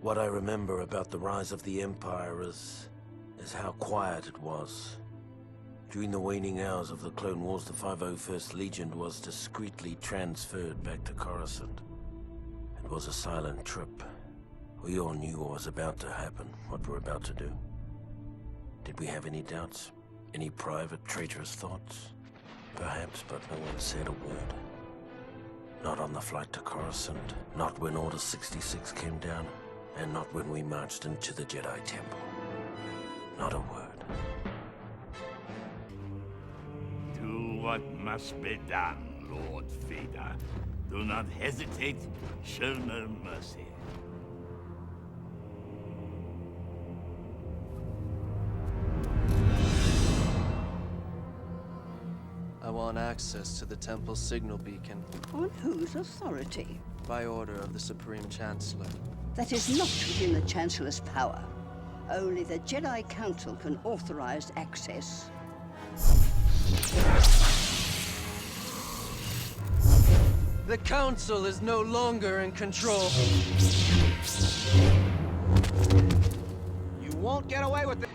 What I remember about the rise of the Empire is how quiet it was. During the waning hours of the Clone Wars, the 501st Legion was discreetly transferred back to Coruscant. It was a silent trip. We all knew what was about to happen, what we're about to do. Did we have any doubts? Any private, traitorous thoughts? Perhaps, but no one said a word. Not on the flight to Coruscant, not when Order 66 came down, and not when we marched into the Jedi Temple. Not a word. Do what must be done, Lord Vader. Do not hesitate, show no mercy. I want access to the Temple's signal beacon. On whose authority? By order of the Supreme Chancellor. That is not within the Chancellor's power. Only the Jedi Council can authorize access. The Council is no longer in control. You won't get away with it.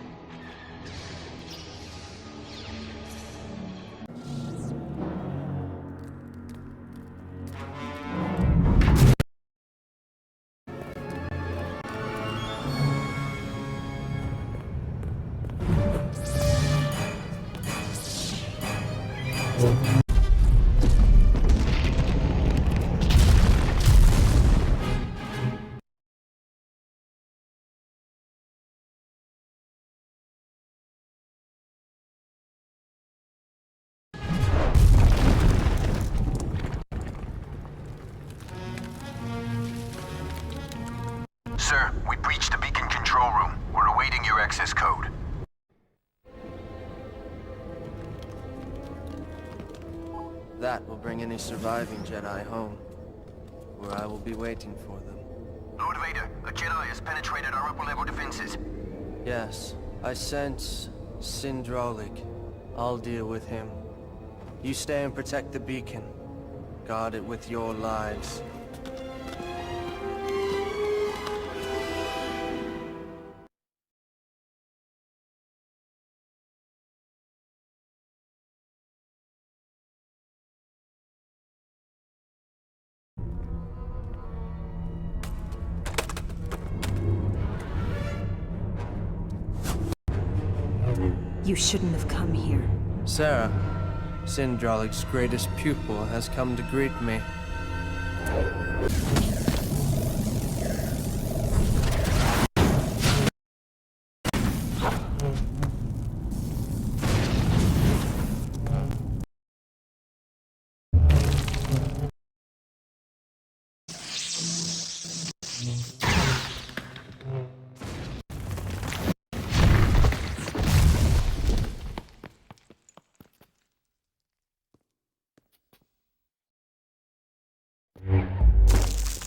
Sir, we breached the beacon control room. We're awaiting your access code. That will bring any surviving Jedi home, where I will be waiting for them. Lord Vader, a Jedi has penetrated our upper-level defenses. Yes, I sense Syndraulig. I'll deal with him. You stay and protect the beacon. Guard it with your lives. You shouldn't have come here. Sarah, Syndraulig's greatest pupil, has come to greet me.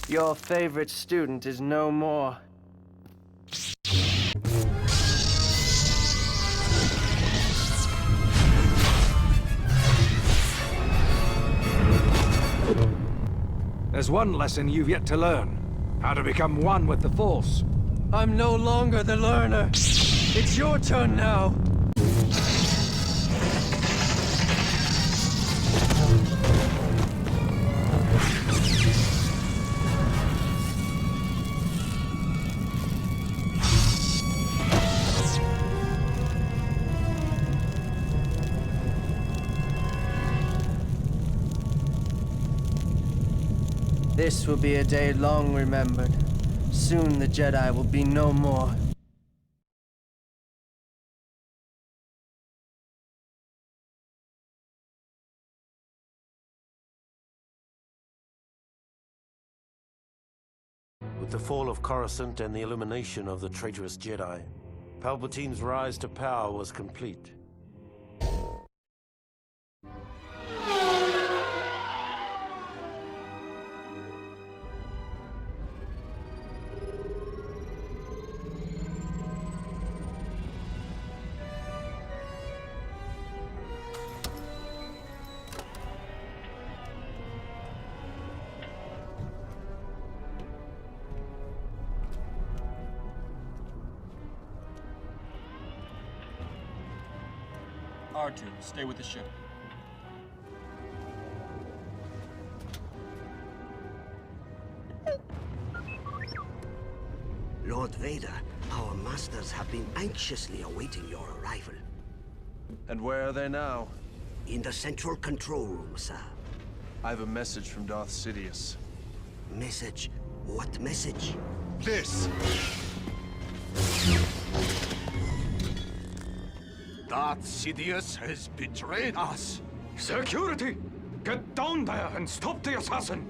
Your favorite student is no more. There's one lesson you've yet to learn. How to become one with the Force. I'm no longer the learner. It's your turn now. This will be a day long remembered. Soon the Jedi will be no more. With the fall of Coruscant and the elimination of the traitorous Jedi, Palpatine's rise to power was complete. R2, stay with the ship. Lord Vader, our masters have been anxiously awaiting your arrival. And where are they now? In the central control room, sir. I have a message from Darth Sidious. Message? What message? This! Darth Sidious has betrayed us! Security! Get down there and stop the assassin!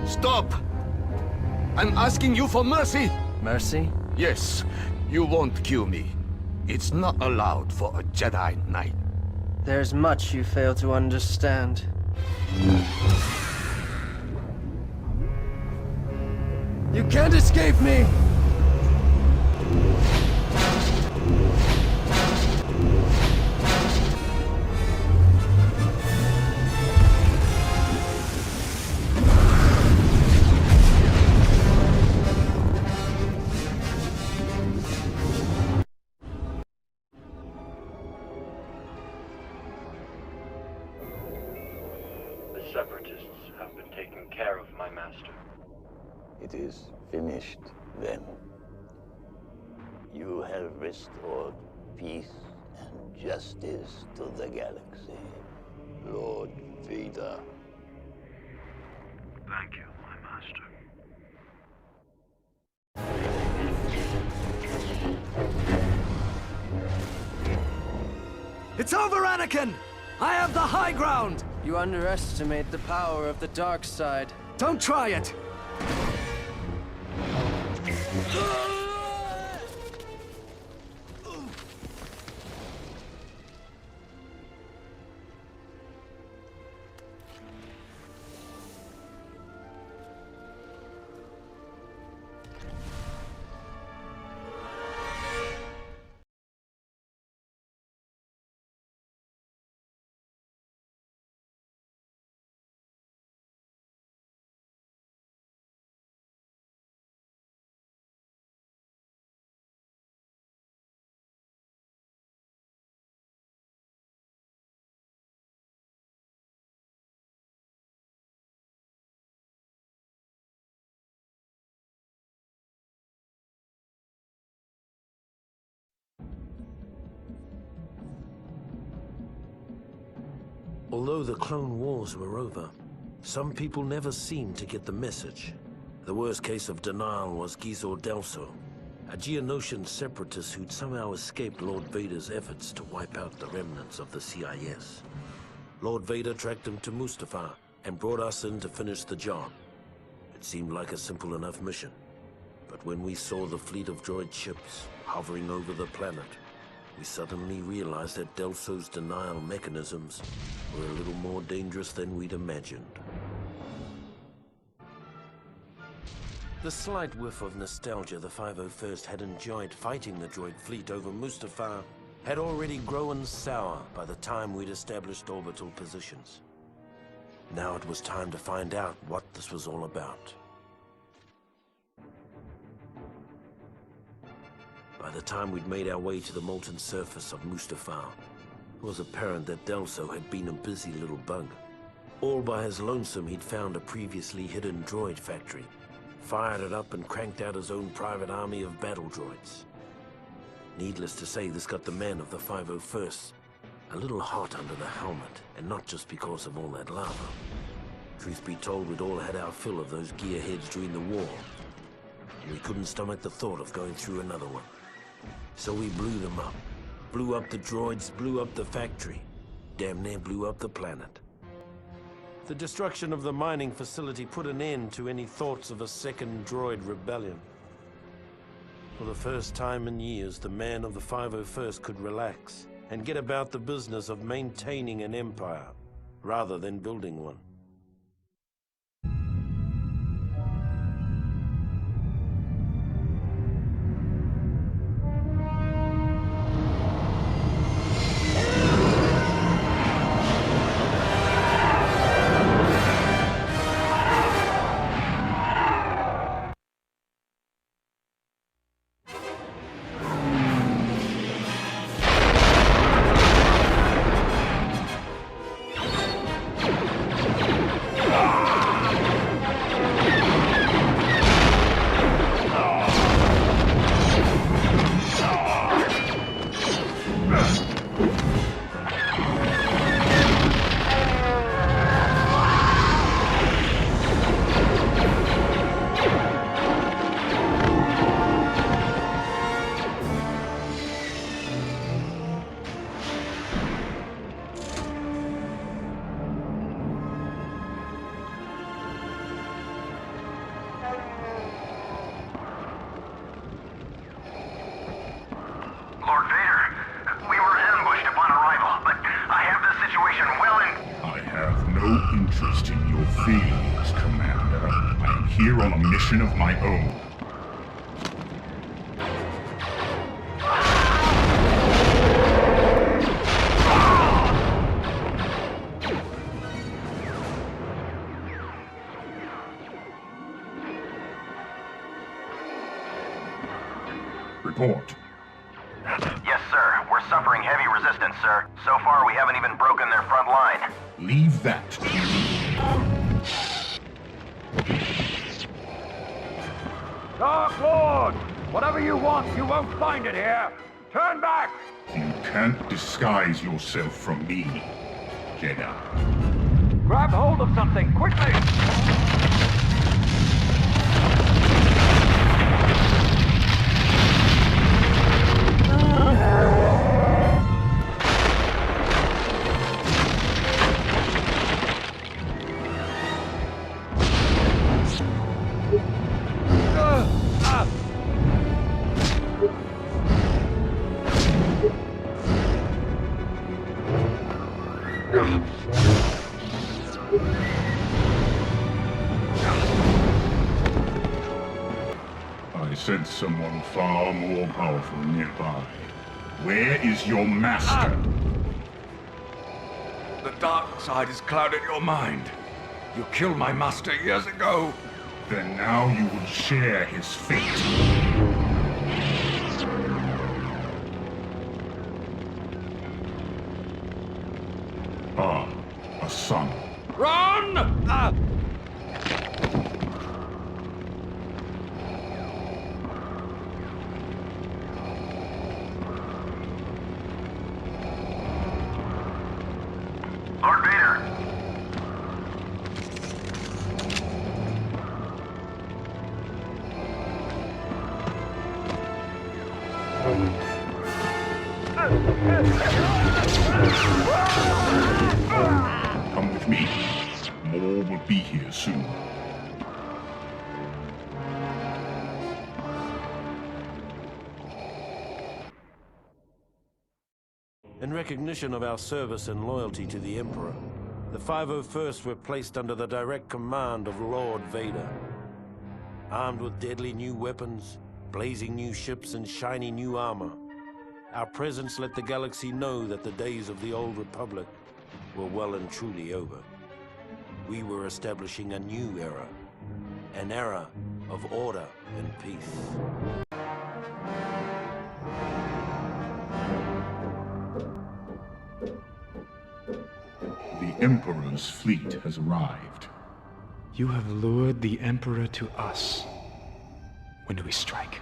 Stop! I'm asking you for mercy! Mercy? Yes, you won't kill me. It's not allowed for a Jedi Knight. There's much you fail to understand. You can't escape me! Separatists have been taking care of my master. It is finished, then. You have restored peace and justice to the galaxy, Lord Vader. Thank you, my master. It's over, Anakin! I have the high ground! You underestimate the power of the dark side. Don't try it! Although the Clone Wars were over, some people never seemed to get the message. The worst case of denial was Gizor Delso, a Geonosian separatist who'd somehow escaped Lord Vader's efforts to wipe out the remnants of the CIS. Lord Vader tracked him to Mustafar and brought us in to finish the job. It seemed like a simple enough mission, but when we saw the fleet of droid ships hovering over the planet, we suddenly realized that Delso's denial mechanisms were a little more dangerous than we'd imagined. The slight whiff of nostalgia the 501st had enjoyed fighting the droid fleet over Mustafar had already grown sour by the time we'd established orbital positions. Now it was time to find out what this was all about. By the time we'd made our way to the molten surface of Mustafar, it was apparent that Delso had been a busy little bug. All by his lonesome, he'd found a previously hidden droid factory, fired it up and cranked out his own private army of battle droids. Needless to say, this got the men of the 501st a little hot under the helmet, and not just because of all that lava. Truth be told, we'd all had our fill of those gearheads during the war, and we couldn't stomach the thought of going through another one. So we blew them up, Blew up the droids, blew up the factory. Damn near blew up the planet. The destruction of the mining facility put an end to any thoughts of a second droid rebellion. For the first time in years, the man of the 501st could relax and get about the business of maintaining an empire, rather than building one. Lord Vader, we were ambushed upon arrival, but I have the situation well in... I have no interest in your feelings, Commander. I am here on a mission of my own. Report. Yes, sir. We're suffering heavy resistance, sir. So far, we haven't even broken their front line. Leave that to me. Dark Lord! Whatever you want, you won't find it here! Turn back! You can't disguise yourself from me, Jedi. Grab hold of something, quickly! I sense someone far more powerful nearby. Where is your master? The dark side has clouded your mind. You killed my master years ago. Then now you will share his fate. Ah, a son. Run! Lord Vader! Come with me. More will be here soon. In recognition of our service and loyalty to the Emperor, the 501st were placed under the direct command of Lord Vader. Armed with deadly new weapons, blazing new ships, and shiny new armor, our presence let the galaxy know that the days of the old Republic were well and truly over. We were establishing a new era, an era of order and peace. The Emperor's fleet has arrived. You have lured the Emperor to us. When do we strike?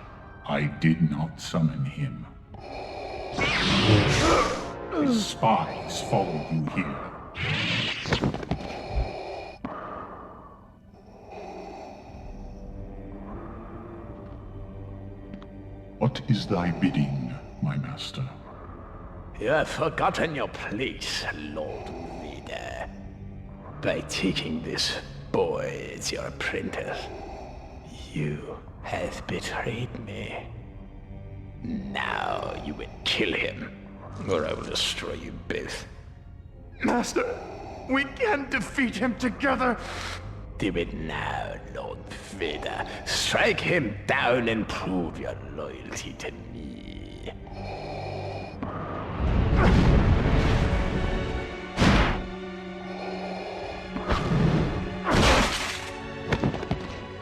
I did not summon him. His spies followed you here. What is thy bidding, my master? You have forgotten your place, Lord Vader. By taking this boy as your apprentice, you have betrayed me. Now you will kill him, or I will destroy you both. Master, we can defeat him together. Do it now, Lord Vader. Strike him down and prove your loyalty to me.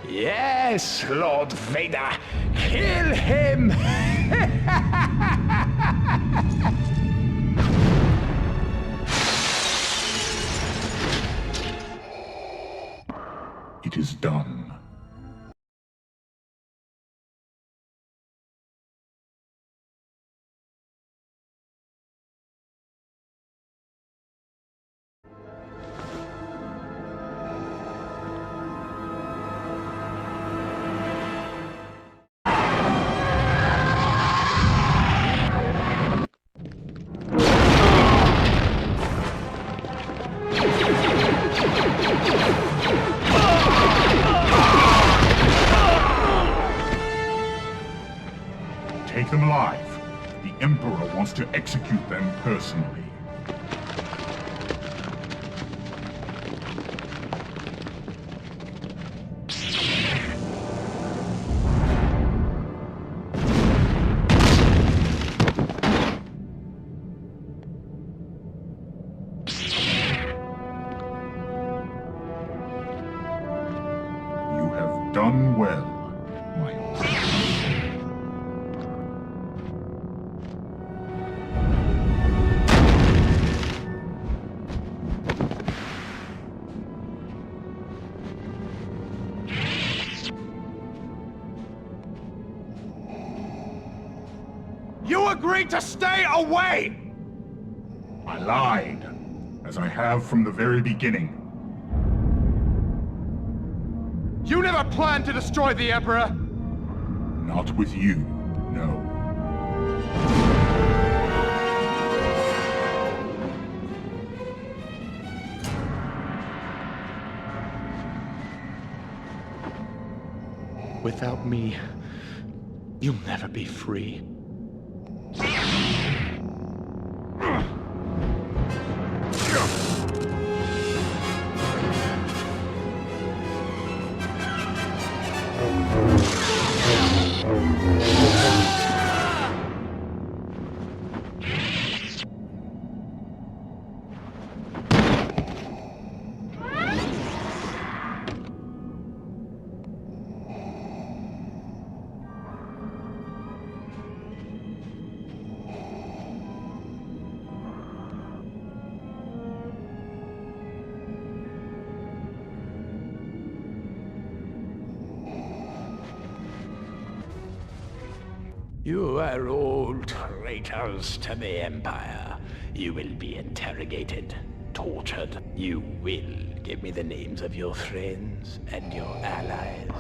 Yes, Lord Vader. Kill him! It is done. Take them alive. The Emperor wants to execute them personally. You have done well, my lord. You agreed to stay away! I lied, as I have from the very beginning. You never planned to destroy the Emperor! Not with you, no. Without me, you'll never be free. You are all traitors to the Empire. You will be interrogated, tortured. You will give me the names of your friends and your allies.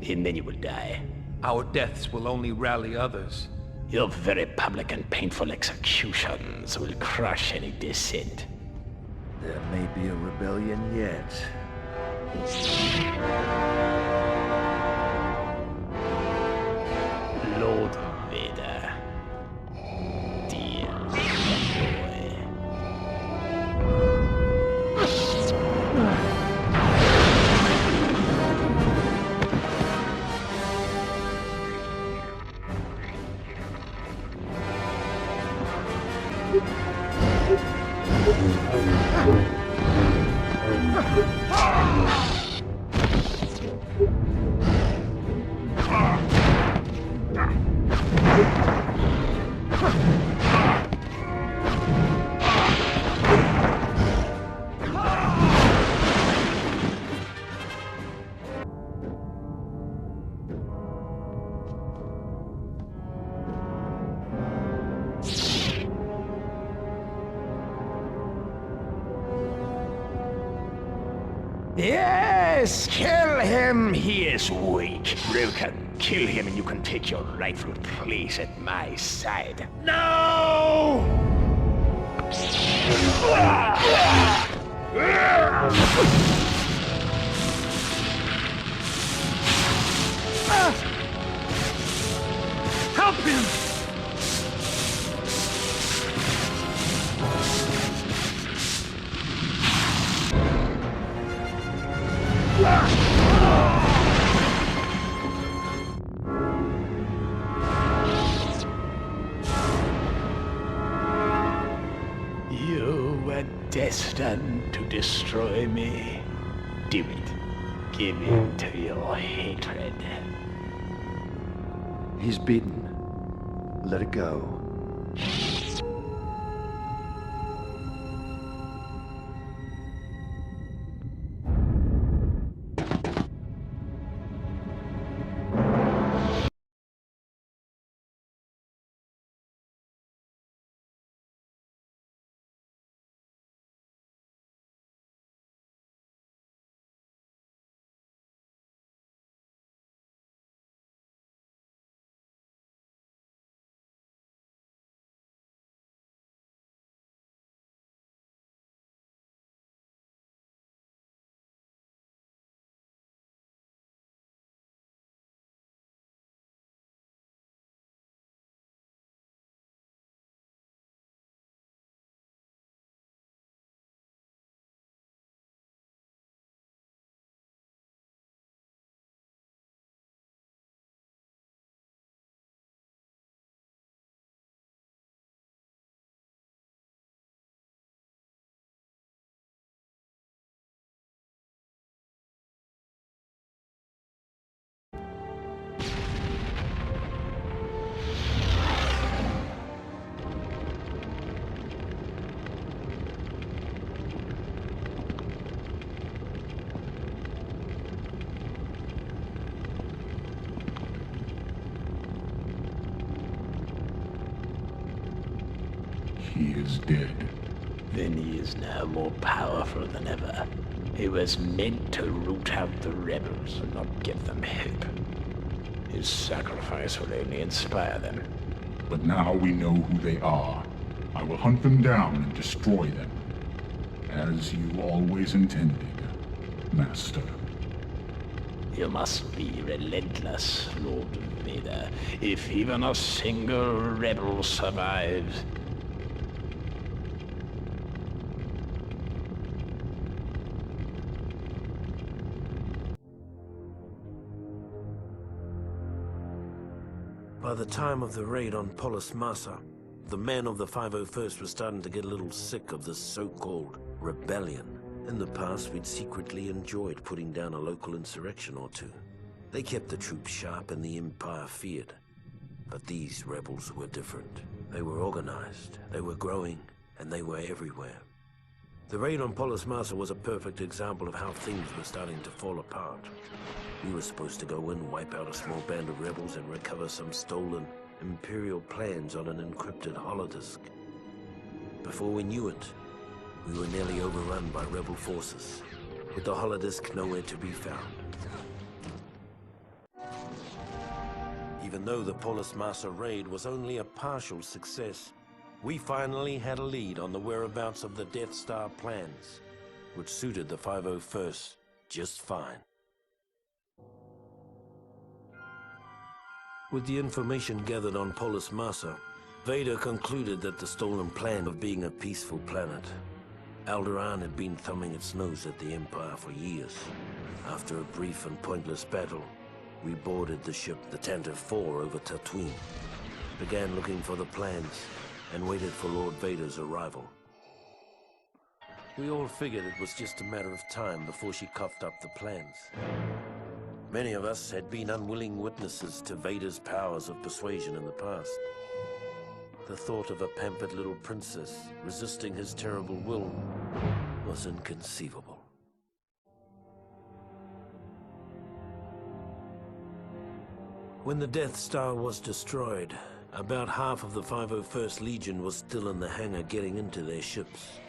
And then you will die. Our deaths will only rally others. Your very public and painful executions will crush any dissent. There may be a rebellion yet. Lord Vader, dear boy. Yes, kill him. He is weak, broken, Kill him and you can take your rightful place at my side. No! Help him! You were destined to destroy me. Do it. Give in to your hatred. He's beaten. Let it go. He is dead. Then he is now more powerful than ever. He was meant to root out the rebels and not give them hope. His sacrifice will only inspire them. But now we know who they are. I will hunt them down and destroy them. As you always intended, Master. You must be relentless, Lord Vader. If even a single rebel survives, By the time of the raid on Polis Massa, the men of the 501st were starting to get a little sick of this so-called rebellion. In the past, we'd secretly enjoyed putting down a local insurrection or two. They kept the troops sharp and the Empire feared. But these rebels were different. They were organized, they were growing, and they were everywhere. The raid on Polis Massa was a perfect example of how things were starting to fall apart. We were supposed to go in, wipe out a small band of rebels, and recover some stolen Imperial plans on an encrypted holodisk. Before we knew it, we were nearly overrun by rebel forces, with the holodisk nowhere to be found. Even though the Polis Massa raid was only a partial success, we finally had a lead on the whereabouts of the Death Star plans, which suited the 501st just fine. With the information gathered on Polis Massa, Vader concluded that the stolen plan of being a peaceful planet. Alderaan had been thumbing its nose at the Empire for years. After a brief and pointless battle, we boarded the ship, the Tantive 4, over Tatooine, began looking for the plans, and waited for Lord Vader's arrival. We all figured it was just a matter of time before she coughed up the plans. Many of us had been unwilling witnesses to Vader's powers of persuasion in the past. The thought of a pampered little princess resisting his terrible will was inconceivable. When the Death Star was destroyed, about half of the 501st Legion was still in the hangar getting into their ships.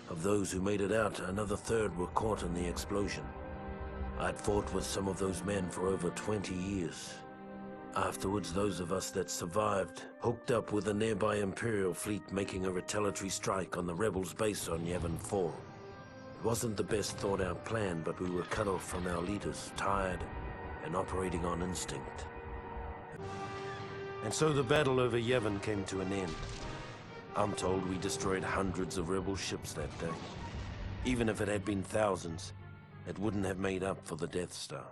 Of those who made it out, another third were caught in the explosion. I'd fought with some of those men for over 20 years. Afterwards, those of us that survived hooked up with a nearby Imperial fleet making a retaliatory strike on the Rebels' base on Yavin 4. It wasn't the best thought-out plan, but we were cut off from our leaders, tired, and operating on instinct. And so the battle over Yavin came to an end. I'm told we destroyed hundreds of Rebel ships that day. Even if it had been thousands, it wouldn't have made up for the Death Star.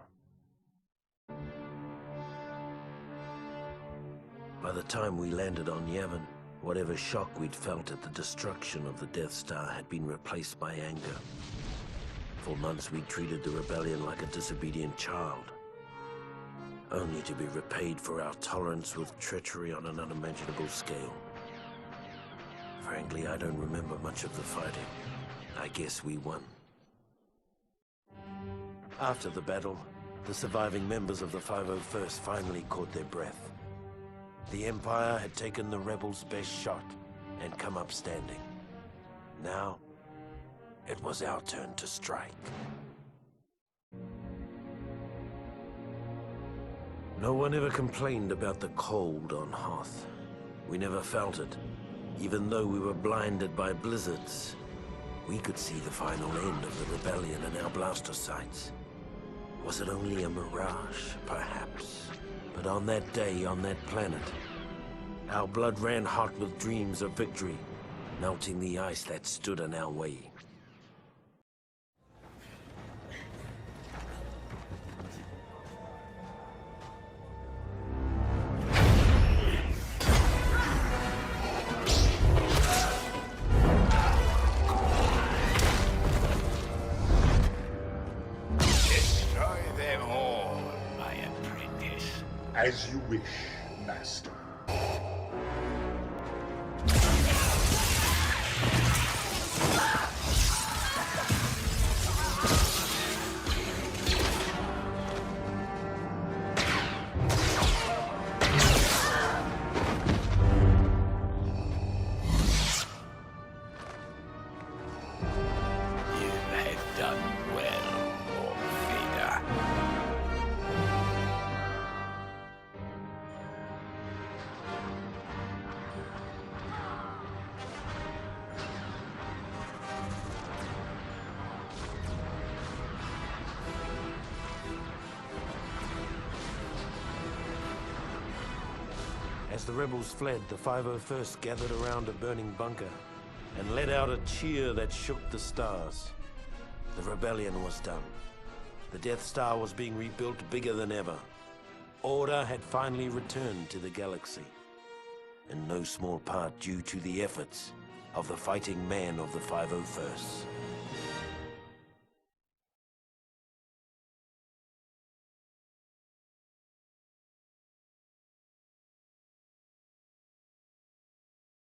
By the time we landed on Yavin, whatever shock we'd felt at the destruction of the Death Star had been replaced by anger. For months we'd treated the rebellion like a disobedient child, only to be repaid for our tolerance with treachery on an unimaginable scale. Frankly, I don't remember much of the fighting. I guess we won. After the battle, the surviving members of the 501st finally caught their breath. The Empire had taken the Rebels' best shot and come up standing. Now, it was our turn to strike. No one ever complained about the cold on Hoth. We never felt it. Even though we were blinded by blizzards, we could see the final end of the rebellion in our blaster sights. Was it only a mirage, perhaps? But on that day, on that planet, our blood ran hot with dreams of victory, melting the ice that stood in our way. Destroy them all, my apprentice. As you wish, Master. As the rebels fled, the 501st gathered around a burning bunker and let out a cheer that shook the stars. The rebellion was done. The Death Star was being rebuilt bigger than ever. Order had finally returned to the galaxy, in no small part due to the efforts of the fighting men of the 501st.